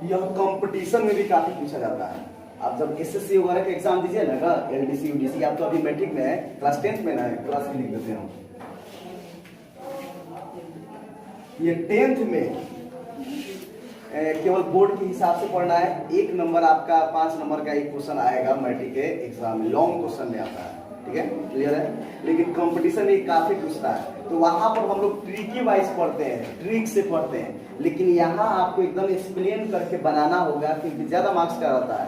यह कंपटीशन में भी काफी पूछा जाता है। आप जब एसएससी वगैरह के एग्जाम दीजिए ना, एलडीसी यूडीसी, आप तो अभी मैट्रिक में है, क्लास 10th में ना है, क्लास में लिख देते हैं। ये 10th में केवल बोर्ड के हिसाब से पढ़ना है। 1 नंबर आपका 5 नंबर का एक क्वेश्चन आएगा मैट्रिक के एग्जाम में, लॉन्ग क्वेश्चन में आता है, ठीक है, क्लियर है। लेकिन कंपटीशन में काफी पूछता है, तो वहां पर हम लोग ट्रिकी वाइज पढ़ते हैं, ट्रिक से पढ़ते हैं। लेकिन यहाँ आपको एकदम एक्सप्लेन करके बनाना होगा, क्योंकि ज्यादा मार्क्स का रहता है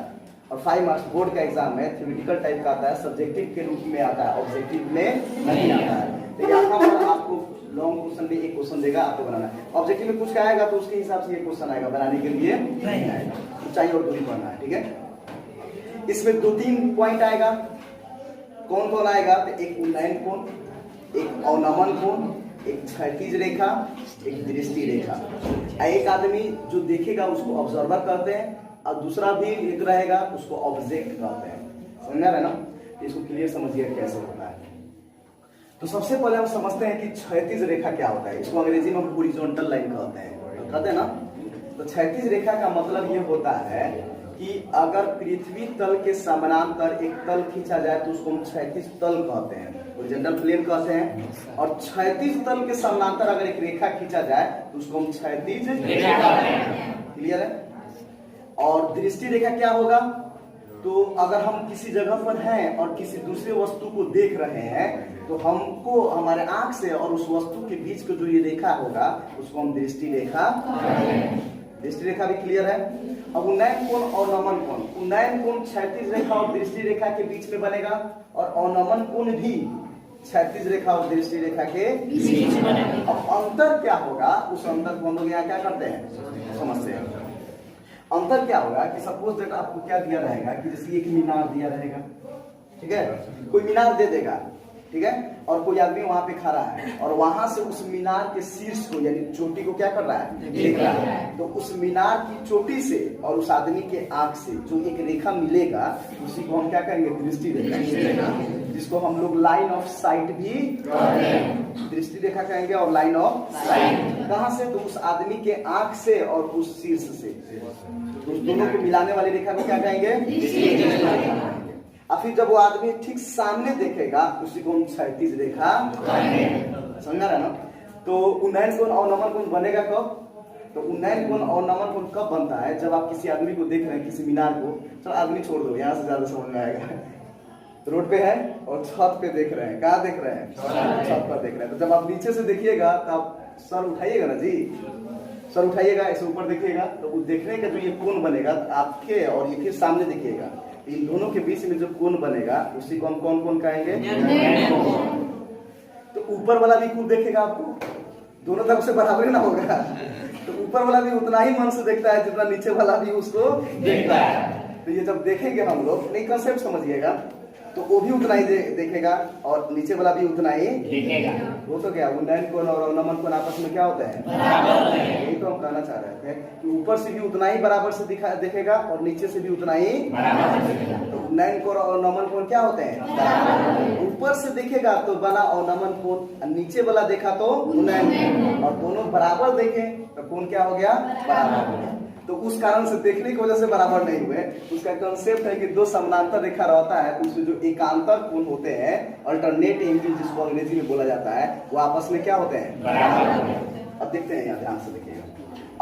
और 5 मार्क्स बोर्ड का एग्जाम में थ्योरेटिकल टाइप का आता है, सब्जेक्टिव के रूप में आता है, ऑब्जेक्टिव में नहीं आता है। तो यहाँ पर आपको लॉन्ग क्वेश्चन भी एक क्वेश्चन देगा, आपको बनाना है। ऑब्जेक्टिव में कुछ का आएगा तो उसके हिसाब से ये क्वेश्चन आएगा, बनाने के लिए नहीं आएगा। ऊंचाई और दूरी पढ़ना है, ठीक है। इसमें 2-3 पॉइंट आएगा। कौन कौन आएगा? तो एक उन्नयन कोण, एक अवनमन कोण, एक क्षैतिज रेखा, एक दृष्टि रेखा। एक आदमी जो देखेगा उसको ऑब्जर्वर कहते हैं, और दूसरा भी एक रहेगा उसको ऑब्जेक्ट कहते हैं। समझ रहे ना? इसको क्लियर समझिए कैसे होता है। तो सबसे पहले हम समझते हैं कि क्षैतिज रेखा क्या होता है। इसको अंग्रेजी में हॉरिजॉन्टल लाइन कहते हैं ना। तो क्षैतिज रेखा का मतलब ये होता है कि अगर पृथ्वी तल के समानांतर एक तल खींचा जाए तो उसको हम क्षैतिज तल कहते हैं, हॉरिजॉन्टल प्लेन कहते हैं। और क्षैतिज तल के समानांतर अगर एक रेखा खींचा जाए तो उसको हम क्षैतिज रेखा कहते हैं। क्लियर है? और दृष्टि रेखा क्या होगा? तो अगर हम किसी जगह पर हैं और किसी दूसरे वस्तु को देख रहे हैं तो हमको हमारे आंख से और उस वस्तु के बीच का जो ये रेखा होगा उसको हम दृष्टि रेखा, दृष्टि रेखा भी क्लियर है। अब उन्नयन कोण और अवनमन कोण, उन्नयन कोण क्षैतिज रेखा और दृष्टि रेखा के बीच में बनेगा, और अवनमन कोण भी क्षैतिज रेखा और दृष्टि रेखा के बीच में बनेगा। अब अंतर क्या होगा, उस अंतर को हम लोग यहाँ क्या करते हैं, समझते हैं। अंतर क्या होगा कि सपोज दैट आपको क्या दिया रहेगा कि जैसे एक मीनार दिया रहेगा, ठीक है, कोई मीनार दे देगा, ठीक है, और कोई आदमी वहां पे खड़ा है और वहां से उस मीनार के शीर्ष को यानी चोटी को क्या कर रहा है, देख रहा है। तो उस मीनार की चोटी से और उस आदमी के आंख से जो एक रेखा मिलेगा उसी को हम क्या कहेंगे, दृष्टि रेखा, जिसको हम लोग लाइन ऑफ साइट भी दृष्टि रेखा कहेंगे। और लाइन ऑफ साइट कहां से? तो उस आदमी के आंख से और उस शीर्ष से, तो उस दोनों को मिलाने वाली रेखा को क्या कहेंगे, दृष्टि रेखा। और फिर जब वो आदमी ठीक सामने देखेगा उसी को हम क्षैतिज रेखा, समझा रहा ना। तो उन्नयन कोण और अवनमन कोण बनेगा कब? तो उन्नयन कोण और अवनमन कोण कब बनता है? जब आप किसी आदमी को देख रहे हैं, किसी मीनार को, चलो आदमी छोड़ दो, यहाँ से ज्यादा समझ में आएगा। रोड पे है और छत पे देख रहे हैं, कहाँ देख रहे हैं, छत पर देख रहे हैं। तो जब आप नीचे से देखिएगा तो आप सर उठाइएगा ना जी, सर उठाइएगा, ऐसे ऊपर देखिएगा, तो वो देखने का जो ये कोण बनेगा आपके और ये फिर सामने देखिएगा, इन दोनों के बीच में जो कोण बनेगा उसी को हम कौन कौन कहेंगे, तो ऊपर वाला भी कोण देखेगा आपको, दोनों तरफ से बराबर ना होगा, तो ऊपर वाला भी उतना ही मन से देखता है जितना नीचे वाला भी उसको देखता है। तो ये जब देखेंगे हम लोग, नहीं कंसेप्ट समझिएगा, तो वो भी उतना ही देखेगा और नीचे वाला भी उतना ही देखेगा। वो तो क्या, उन्नयन कोण और अवनमन कोण आपस में क्या होता है, बराबर। यही तो हम कहना चाह रहे थे कि ऊपर से भी उतना ही बराबर से देखेगा और नीचे से भी उतना ही बराबर से देखेगा। तो उन्नयन कोण और अवनमन कोण क्या होते हैं, बराबर। ऊपर से देखेगा तो बना अवनमन कोण, नीचे वाला देखा तो उन्नयन, और दोनों बराबर देखे तो कोण क्या हो गया, बराबर हो गया। तो उस कारण से देखने की वजह से बराबर नहीं हुए। उसका कंसेप्ट है कि दो समानांतर रेखा रहता है, उसमें जो एकांतर कोण होते हैं, अल्टरनेट एंगल जिसको अंग्रेजी में बोला जाता है, वो आपस में क्या होते हैं, बराबर। अब देखते हैं, यहाँ ध्यान से देखिएगा।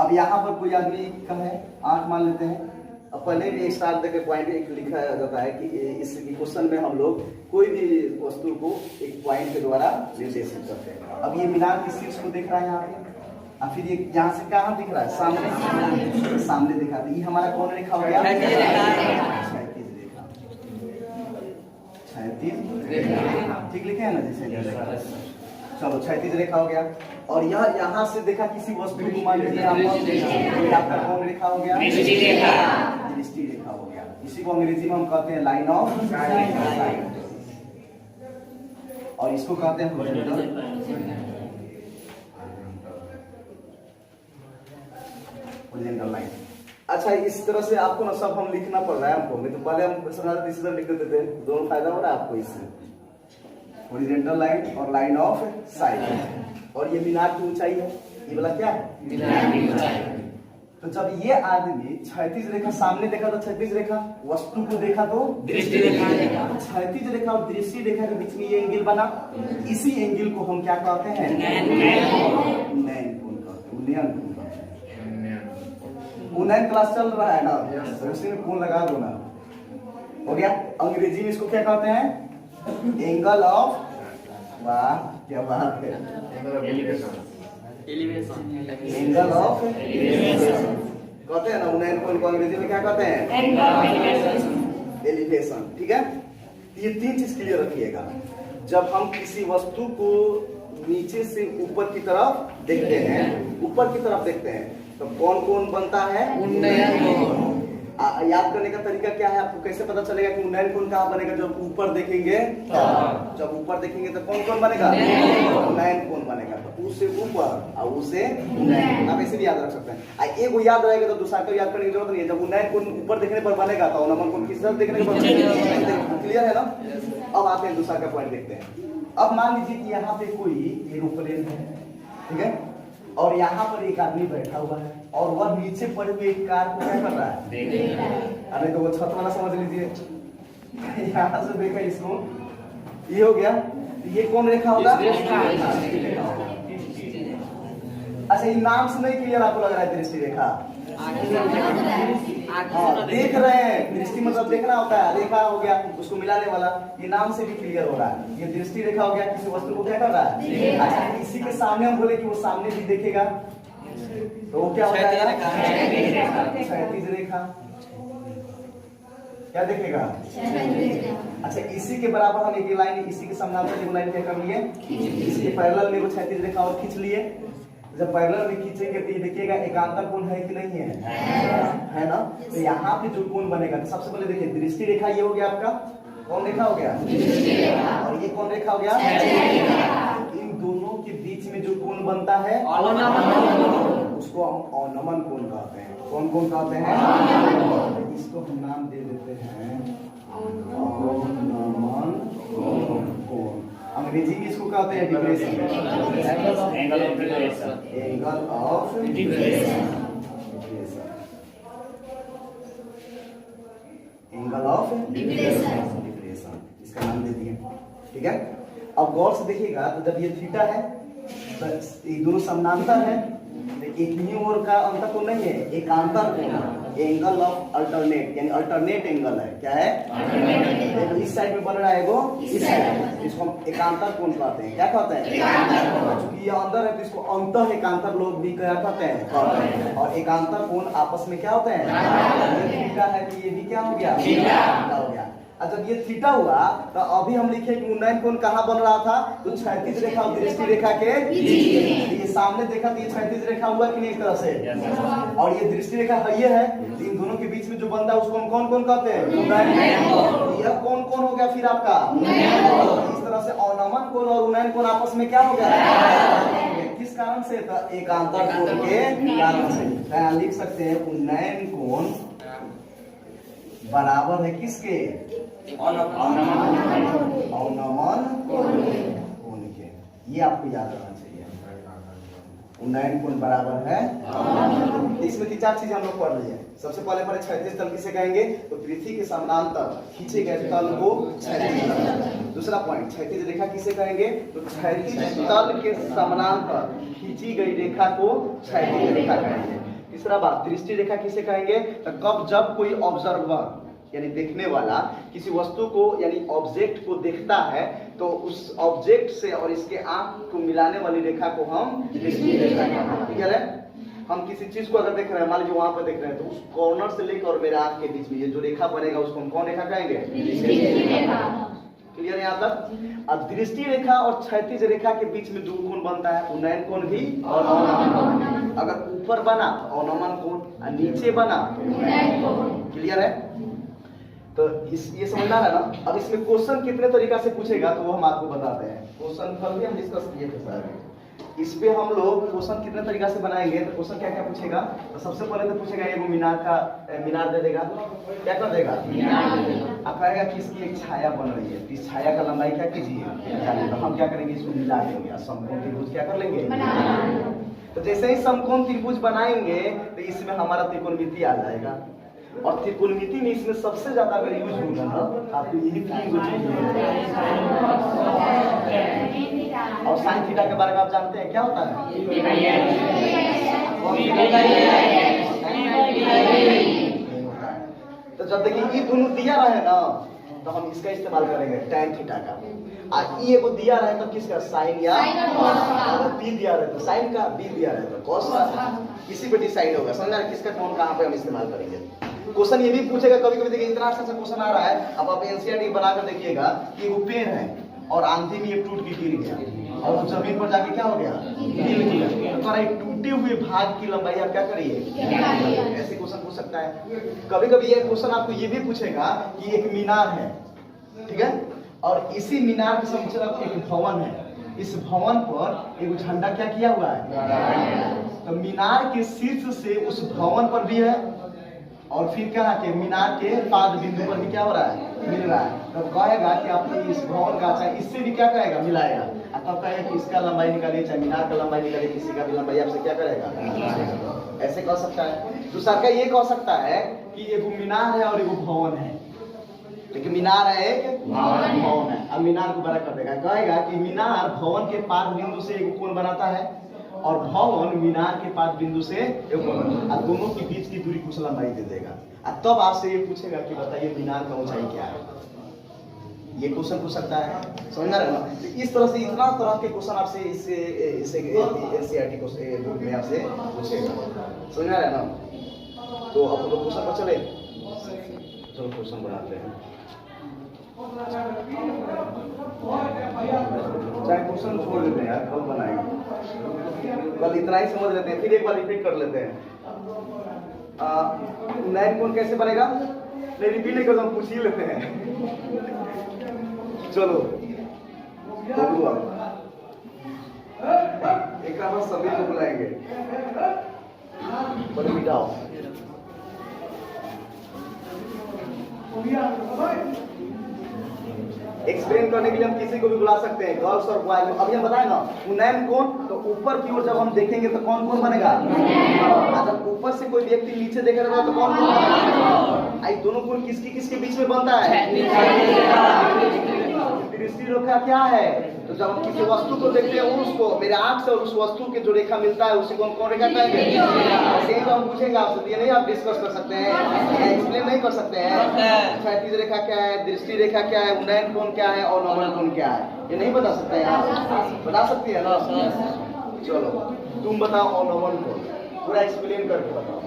अब यहाँ पर कोई आदमी का है 8 मान लेते हैं। अब पहले भी स्टार्ट देके पॉइंट एक लिखा जाता है कि इस क्वेश्चन में हम लोग कोई भी वस्तु को एक पॉइंट के द्वारा निर्देशित करते हैं। अब ये मीनार के शीर्ष को देख रहा है यहाँ पे, और फिर ये यहाँ से कहाँ दिख रहा है, सामने, सामने दिखा। तो ये हमारा कौन रेखा हो गया, क्षैतिज रेखा, क्षैतिज रेखा, ठीक लिखे हैं ना जैसे, चलो क्षैतिज रेखा हो गया। और यह यहाँ से देखा किसी वस्तु को, मान लीजिए आपका कौन रेखा हो गया, दृष्टि रेखा हो गया। इसी को अंग्रेजी में हम कहते हैं लाइन ऑफ साइट, और इसको कहते हैं हॉरिजॉन्टल लाइन। अच्छा, इस तरह से आपको ना सब हम लिखना पड़ रहा है हमको, नहीं तो पहले हम समझाते इसी तरह लिख देते थे। दोनों फायदा हो रहा है आपको इससे, हॉरिजॉन्टल लाइन और लाइन ऑफ साइट। और ये मीनार की ऊंचाई है, ये वाला क्या है, मीनार की ऊंचाई। तो जब ये आदमी क्षैतिज रेखा सामने देखा तो क्षैतिज रेखा, वस्तु को देखा तो दृष्टि रेखा। क्षैतिज रेखा और दृष्टि रेखा के बीच में ये एंगल बना, इसी एंगल को हम क्या कहते हैं? नयन कोण कहते हैं, उन्नयन कोण कहते हैं। उन्नयन क्लास चल रहा है ना, तो उसी में कोण लगा दो ना, हो गया। अंग्रेजी में इसको क्या कहते हैं? एंगल ऑफ, वाह क्या बात है, एंगल ऑफ कहते हैं ना। उन्नयन कोण को अंग्रेजी में क्या कहते हैं? एलिवेशन। ठीक है, ये तीन चीज क्लियर रखिएगा। जब हम किसी वस्तु को नीचे से ऊपर की तरफ देखते हैं, ऊपर की तरफ देखते हैं, तो कौन कौन बनता है? उन्नयन कोण। याद करने का तरीका क्या है? आपको कैसे पता चलेगा कि उन्नयन कोण कहाँ बनेगा? जब ऊपर देखेंगे, जब ऊपर देखेंगे तो कौन कौन बनेगा? उन्नयन कोण बनेगा। तो उससे ऊपर और उससे उन्नयन, आप ऐसे भी याद रख सकते हैं। एक वो याद रहेगा तो दूसरा को याद करने की जरूरत नहीं है। जब उन्नयन कोण ऊपर देखने पर बनेगा तो अवनमन कोण किस तरफ देखने पर बनेगा? क्लियर है ना? अब आते हैं दूसरा का पॉइंट देखते हैं। अब मान लीजिए कि यहाँ पे कोई एरोप्लेन है, ठीक है, और यहाँ पर एक आदमी बैठा हुआ है और वह नीचे पड़े हुए एक कार को क्या कर रहा है? अरे तो वो छत वाला समझ लीजिए, यहाँ से देखा इसको, ये हो गया। ये कौन रेखा होगा? अच्छा, ये नाम से नहीं क्लियर आपको लग रहा है? दृष्टि रेखा, हाँ, देख रहे हैं, दृष्टि मतलब देखना होता है, रेखा हो गया उसको मिलाने वाला, ये नाम से भी क्लियर हो रहा है। ये दृष्टि रेखा हो गया, किसी वस्तु को क्या कर रहा है? अच्छा, इसी के सामने हम बोले कि वो सामने भी देखेगा तो वो क्या होता है? क्षैतिज रेखा। क्या देखेगा? अच्छा, इसी के बराबर हम एक लाइन, इसी के समानांतर एक लाइन क्या कर लिए? इसी के पैरेलल में वो क्षैतिज रेखा और खींच लिए। जब पैरेलल में खींचेंगे तो ये देखिएगा एकांतर कोण है कि नहीं है? है ना? तो यहाँ पे जो कोण बनेगा, तो सबसे पहले देखिए दृष्टि रेखा ये हो गया आपका, कौन रेखा हो गया? और ये कौन रेखा हो गया? इन दोनों के बीच में जो कोण बनता है उसको हम अवनमन कोण कहते हैं। कौन कोण कहते हैं? इसको हम नाम दे देते हैं अवनमन कोण। अंग्रेजी में इसको कहते हैं depression, angle of depression, angle of depression, इसका नाम दे दिए। ठीक है, अब गौर से देखिएगा तो जब ये थीटा है तो ये दोनों समानांतर है, एक ही ओर का अंतर कोण नहीं है, एकांतर कोण, एंगल ऑफ अल्टरनेट, यानी अल्टरनेट एंगल है। क्या है? तो इस साइड में बन रहा है वो, इस साइड, इसको हम एकांतर कोण कहते हैं। क्या कहते हैं? क्योंकि ये अंदर है तो इसको अंतः एकांतर लोग भी क्या कहते हैं? और एकांतर कोण आपस में क्या होते हैं? ये थीटा है तो ये भी क्या हो गया? थीटा हो गया। जब ये थीटा हुआ तो अभी हम लिखे कि उन्नयन कोण कहाँ बन रहा था? तो क्षैतिज रेखा और दृष्टि रेखा के ये सामने देखा तो ये क्षैतिज रेखा हुआ कि नहीं इस तरह से, और ये दृष्टि रेखा ये है। इन दोनों के बीच में जो बनता है उसको हम कौन कौन कहते हैं? उन्नयन। यह कौन कौन हो गया फिर आपका? इस तरह से अवनमन कोण और उन्नयन कोण आपस में क्या हो गया? किस कारण से? एकांतर कोण के कारण से। यहाँ लिख सकते हैं उन्नयन कोण बराबर है किसके? अवनमन कोण के। ये आपको याद रखना चाहिए, उन्नयन कोण बराबर है। इसमें 3-4 चीजें हम लोग पढ़ लिए। सबसे पहले पढ़े क्षैतिज तल किसे कहेंगे? तो पृथ्वी के समानांतर खींचे गए तल को क्षैतिज तल। दूसरा पॉइंट, क्षैतिज रेखा किसे कहेंगे? तो क्षैतिज तल के समानांतर खींची गई रेखा को क्षैतिज रेखा कहेंगे। तीसरा बात, दृष्टि रेखा किसे कहेंगे? तो कब जब कोई ऑब्जर्वर यानी देखने वाला किसी वस्तु को यानी ऑब्जेक्ट को देखता है तो उस ऑब्जेक्ट से और इसके आंख को मिलाने वाली रेखा को हम दृष्टि रेखा कहते हैं। ठीक है? हम किसी चीज को अगर देख रहे हैं, मान लीजिए वहां पर देख रहे हैं, तो उस कॉर्नर से लेकर और मेरे आंख के बीच में ये जो रेखा बनेगा उसको हम कौन रेखा कहेंगे? क्लियर है यहाँ तक? अब दृष्टि रेखा और क्षैतिज रेखा के बीच में जो कोण बनता है उन्नयन कोण भी और अवनमन कोण। अगर ऊपर बना तो अवनमन कोण, नीचे बना तो उन्नयन कोण। क्लियर है? तो ये समझना है ना। अब इसमें क्वेश्चन कितने तरीका से पूछेगा तो वो हम आपको बताते हैं। क्वेश्चन कल भी हम डिस्कस किए थे सर। इस पे हम लोग क्वेश्चन कितने तरीका से बनाएंगे तो क्वेश्चन क्या क्या पूछेगा? तो सबसे पहले तो पूछेगा एगो मीनार दे देगा। क्या कर देगा? आप कहेगा कि इसकी एक छाया बन रही है, इस छाया का लंबाई क्या कीजिए? तो हम क्या करेंगे? इसको मिला देंगे, समकोण त्रिभुज क्या कर लेंगे? तो जैसे ही समकोण त्रिभुज बनाएंगे तो इसमें हमारा त्रिकोणमिति आ जाएगा। और त्रिकोणमिति में इसमें सबसे ज्यादा अगर यूज होगा ना आपको यही तीन चीज। और साइन थीटा के बारे में आप जानते हैं क्या होता है? तो जब देखिए ये दोनों दिया रहे ना तो हम इसका इस्तेमाल करेंगे tan थीटा का। ये को दिया रहे तो किसका? साइन या बी दिया रहे तो साइन का, बी दिया रहे तो कॉस का, इसी पे डिसाइड होगा। समझा किसका टोन कहाँ पे हम इस्तेमाल करेंगे। क्वेश्चन ये भी पूछेगा कभी कभी, देखिए इतना अच्छा क्वेश्चन आ रहा है, अब आप एनसीईआरटी बनाकर देखिएगा कि वो पेड़ है और आंधी में ये टूट के गिर गया और जमीन पर जाके क्या हो गया? गिर गया। तो एक टूटे हुए भाग की लंबाई आप क्या करिए? ऐसे क्वेश्चन पूछ सकता है। कभी कभी ये क्वेश्चन आपको ये भी पूछेगा कि एक मीनार है, ठीक है, और इसी मीनार के समूचे एक भवन है, इस भवन पर एक झंडा क्या किया हुआ है? तो मीनार के शीर्ष से उस भवन पर भी है और फिर क्या है कि मीनार के पाद बिंदु पर भी क्या हो रहा है? मिल रहा है। तो कहेगा कि आपने इस भवन का चाहे इससे भी क्या कहेगा? मिलाएगा। तब कहेगा कि इसका लंबाई निकालिए, चाहे मीनार का लंबाई निकालिए, किसी का भी लंबाई आपसे क्या करेगा? ऐसे कह सकता है। दूसरा का ये कह सकता है कि एक मीनार है और एक भवन है। लेकिन मीनार है एक भवन है। अब मीनार को बड़ा कर देगा, कहेगा कि मीनार भवन के पाद बिंदु से एक कोण बनाता है और भवन मीनार के पाद बिंदु से एक कोण, और दोनों के बीच की दूरी कुछ लंबाई दे देगा। तब आपसे ये पूछेगा कि बताइए मीनार का ऊंचाई क्या है। ये क्वेश्चन पूछ सकता है। समझना रहे ना? इस तरह से इतना तरह के क्वेश्चन आपसे इससे एनसीईआरटी को बुक में आपसे पूछेगा। समझना रहे ना? तो अब लोग क्वेश्चन पर चले, चलो क्वेश्चन बनाते हैं। चाहे क्वेश्चन छोड़ देते हैं यार, कल बनाएंगे। कल इतना ही समझ लेते हैं, फिर एक बार रिपीट कर लेते हैं। नैन कोण कैसे बनेगा? नहीं रिपीट नहीं करता, हम पूछ ही लेते हैं। चलो एक बार सभी को बुलाएंगे। बिठाओ। एक्सप्लेन करने के लिए हम किसी को भी बुला सकते हैं, गर्ल्स और बॉयज। अभी हम बताए ना उन्नयन कोण, तो ऊपर की ओर जब हम देखेंगे तो कौन कौन बनेगा? जब ऊपर से कोई व्यक्ति नीचे देखेगा तो कौन कौन बनेगा? आई दोनों कोण किसकी किसके बीच में बनता है? दृष्टि रेखा क्या है? तो जब हम किसी वस्तु को देखते हैं उसको मेरे आंख से और उस वस्तु के जो रेखा मिलता है उसी को हम कौन रेखा कहेंगे? ऐसे ही तो हम पूछेंगे आपसे, ये नहीं आप डिस्कस कर सकते हैं, एक्सप्लेन नहीं कर सकते हैं। क्षैतिज रेखा क्या है, दृष्टि रेखा क्या है, उन्नयन कोण क्या है और नमन कोण क्या है, ये नहीं बता सकते हैं आप? बता सकती है ना? चलो तुम बताओ अवनमन कोण, पूरा एक्सप्लेन करके बताओ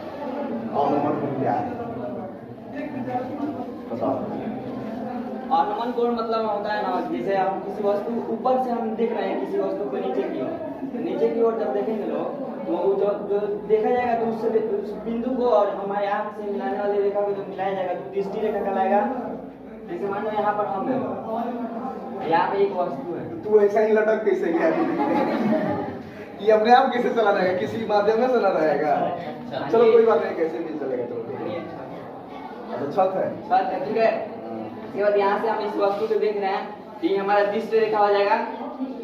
अवनमन कोण क्या है, बताओ। अवनमन कोण मतलब होता है ना, जैसे हम किसी वस्तु ऊपर से हम देख रहे हैं किसी वस्तु को नीचे की ओर जब देखेंगे लोग तो जो देखा जाएगा तो उससे उस बिंदु को और हमारे आंख से मिलाने वाली रेखा को जब मिलाया जाएगा तो दृष्टि रेखा कहलाएगा। जैसे मान लो यहाँ पर हम हैं, यहाँ पे एक वस्तु है, तू ऐसा ही लटक कैसे गया? ये अपने आप कैसे चला रहेगा? किसी माध्यम में चला रहेगा। चलो कोई बात नहीं, कैसे भी चलेगा। चलो छत है, ठीक है। उसके बाद यहाँ से हम इस वस्तु को देख रहे हैं, ये हमारा दृष्टि रेखा हो जाएगा।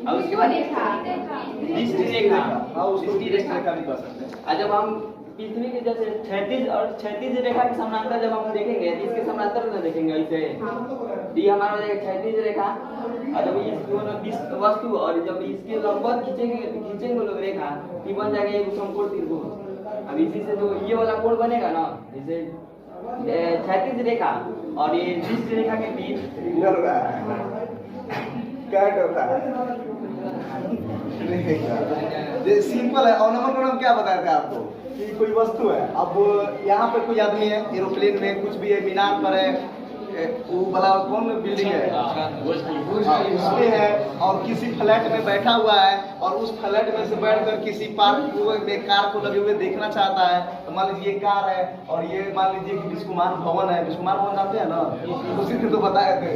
और उसके बाद दृष्टि रेखा, हाँ उसको दृष्टि रेखा भी कह सकते हैं। और जब हम पृथ्वी के जैसे क्षैतिज रेखा के समानांतर जब हम देखेंगे, इसके समानांतर में देखेंगे ऐसे, ये हमारा हो जाएगा क्षैतिज रेखा। और जब इस वस्तु और जब इसके लंबवत खींचेंगे लोग रेखा, ये बन जाएगा एक समकोण त्रिभुज। अब इसी से जो ये वाला कोण बनेगा ना, जैसे क्षैतिज रेखा और ये दृष्टि रेखा के बीच क्या करता है? सिंपल है। अवनमन कोण हम क्या बताया था आपको कि कोई वस्तु है, अब यहाँ पर कोई आदमी है, एरोप्लेन में कुछ भी है, मीनार पर है, वो वाला कौन बिल्डिंग है उसमें है, और किसी फ्लैट में बैठा हुआ है और उस फ्लैट में से बैठकर किसी पार्क में कार को लगे हुए देखना चाहता है। तो मान लीजिए ये कार है और ये मान लीजिए कि विश्वकुमार भवन है। विश्वकुमार भवन जानते हैं ना, उसी ने तो बताया थे।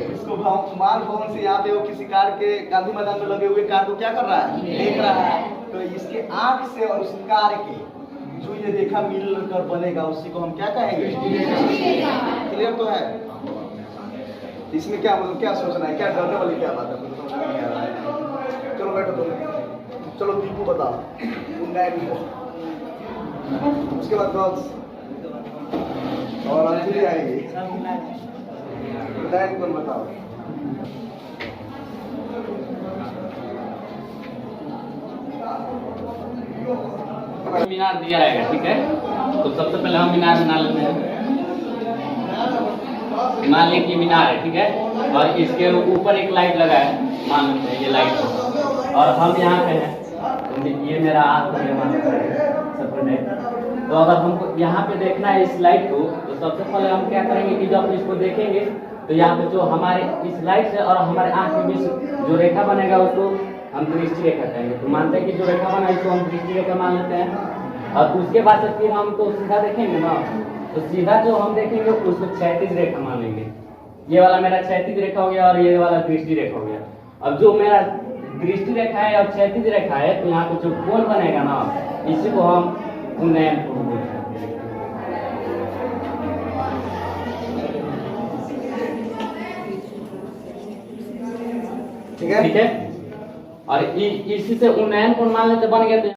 विश्वकुमार भवन से यहाँ पे वो किसी कार के गांधी मैदान में लगे हुए कार को क्या कर रहा है? देख रहा है। तो इसके आंख से और उस कार के जो ये रेखा मिलकर बनेगा उसी को हम क्या कहेंगे? क्लियर तो है? इसमें क्या मतलब क्या सोचना है, क्या डरने वाली क्या बात है? चलो बैठो तुम। चलो दीपू बताओ उन्नयन को, उसके बाद गर्ल्स और अंजलि आएगी। उन्नयन कौन बताओ? मीनार दिया रहेगा, ठीक है। तो सबसे पहले हम मीनार बना लेते हैं। मान लें कि मीनार है, ठीक है, और इसके ऊपर एक लाइट लगा है, मान लेते हैं ये लाइट, और हम यहाँ पे हैं, तो ये मेरा आँख हो गया, मान लेते हैं सब है। तो अगर हमको यहाँ पे देखना है इस लाइट को, तो सबसे पहले हम क्या करेंगे कि जब इसको देखेंगे तो यहाँ पे जो हमारे इस लाइट से और हमारे आँख के बीच जो रेखा बनेगा उसको हम दृष्टि रेखा कहेंगे। तो मानते हैं कि जो रेखा बना इसको हम दृष्टि रेखा मान लेते हैं, और उसके बाद से फिर हम तो सीधा देखेंगे ना, तो सीधा जो हम देखेंगे उसको क्षैतिज रेखा मानेंगे। ये वाला मेरा क्षैतिज रेखा हो गया और ये वाला दृष्टि रेखा हो गया। अब जो मेरा दृष्टि रेखा है और क्षैतिज रेखा है, तो यहाँ पे जो कोण बनेगा ना, इसी को हम उन्नयन कोण बोलते हैं। ठीक है, ठीक है, और इसी से उन्नयन कोण मान लेते बन गया। तो